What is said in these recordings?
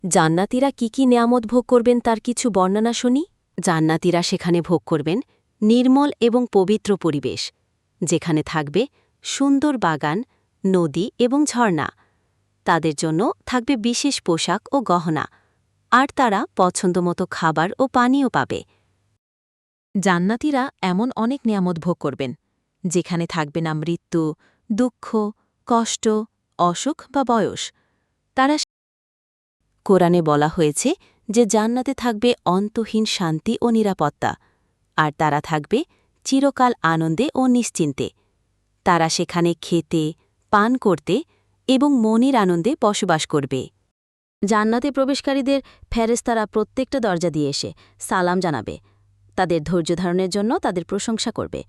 জান্নাতীরা কি কি নেয়ামত ভোগ করবেন তার কিছু বর্ণনা শুনি। জান্নাতীরা সেখানে ভোগ করবেন নির্মল এবং পবিত্র পরিবেশ, যেখানে থাকবে সুন্দর বাগান, নদী এবং ঝর্ণা। তাদের জন্য থাকবে বিশেষ পোশাক ও গহনা, আর তারা পছন্দমতো খাবার ও পানীয় পাবে। জান্নাতীরা এমন অনেক নিয়ামত ভোগ করবেন, যেখানে থাকবে না মৃত্যু, দুঃখ, কষ্ট, অসুখ বা বয়স। তারা কোরআনে বলা হয়েছে যে জান্নাতে থাকবে অন্তহীন শান্তি ও নিরাপত্তা, আর তারা থাকবে চিরকাল আনন্দে ও নিশ্চিন্তে। তারা সেখানে খেতে, পান করতে এবং মনের আনন্দে বসবাস করবে। জান্নাতে প্রবেশকারীদের ফেরেশতারা প্রত্যেকটা দরজা দিয়ে এসে সালাম জানাবে, তাদের ধৈর্য ধারণের জন্য তাদের প্রশংসা করবে,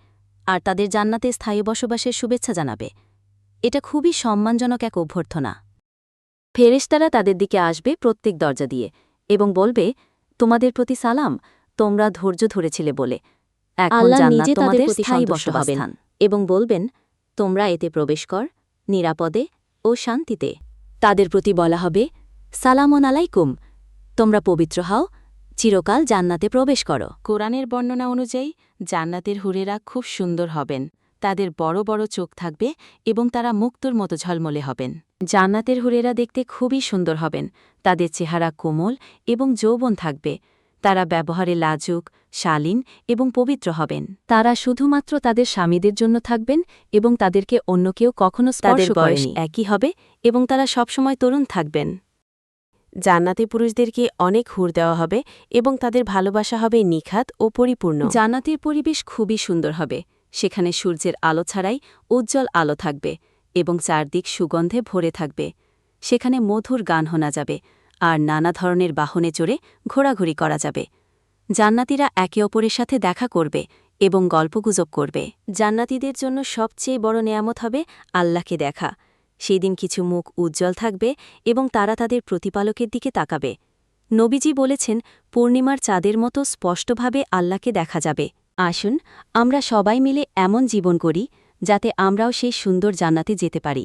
আর তাদের জান্নাতে স্থায়ী বসবাসের শুভেচ্ছা জানাবে। এটা খুবই সম্মানজনক এক অভ্যর্থনা। ফেরেশতারা তাদের দিকে আসবে প্রত্যেক দরজা দিয়ে এবং বলবে, তোমাদের প্রতি সালাম, তোমরা ধৈর্য ধরেছিলে বলে। এখন জান্নাত তোমাদের স্থায়ী বসবাসস্থান এবং বলবেন, তোমরা এতে প্রবেশ কর নিরাপদে ও শান্তিতে। তাদের প্রতি বলা হবে, সালামুন আলাইকুম, তোমরা পবিত্র হও, চিরকাল জান্নাতে প্রবেশ করো। কোরআনের বর্ণনা অনুযায়ী জান্নাতের হুরেরা খুব সুন্দর হবেন। তাদের বড় বড় চোখ থাকবে এবং তারা মুক্তোর মতো ঝলমলে হবেন। জান্নাতের হুরেরা দেখতে খুবই সুন্দর হবেন। তাদের চেহারা কোমল এবং যৌবন থাকবে। তারা ব্যবহারে লাজুক, শালীন এবং পবিত্র হবেন। তারা শুধুমাত্র তাদের স্বামীদের জন্য থাকবেন এবং তাদেরকে অন্য কেউ কখনো স্পর্শ করেনি। একই হবে এবং তারা সবসময় তরুণ থাকবেন। জান্নাতে পুরুষদেরকে অনেক হুর দেওয়া হবে এবং তাদের ভালোবাসা হবে নিখাত ও পরিপূর্ণ। জান্নাতের পরিবেশ খুবই সুন্দর হবে। সেখানে সূর্যের আলো ছাড়াই উজ্জ্বল আলো থাকবে এবং চারদিক সুগন্ধে ভরে থাকবে। সেখানে মধুর গান শোনা যাবে আর নানা ধরনের বাহনে চড়ে ঘোরাঘুরি করা যাবে। জান্নাতীরা একে অপরের সাথে দেখা করবে এবং গল্পগুজব করবে। জান্নাতীদের জন্য সবচেয়ে বড় নেয়ামত হবে আল্লাহকে দেখা। সেই দিন কিছু মুখ উজ্জ্বল থাকবে এবং তারা তাদের প্রতিপালকের দিকে তাকাবে। নবীজি বলেছেন, পূর্ণিমার চাঁদের মতো স্পষ্টভাবে আল্লাহকে দেখা যাবে। আসুন আমরা সবাই মিলে এমন জীবন করি যাতে আমরাও সেই সুন্দর জান্নাতে যেতে পারি।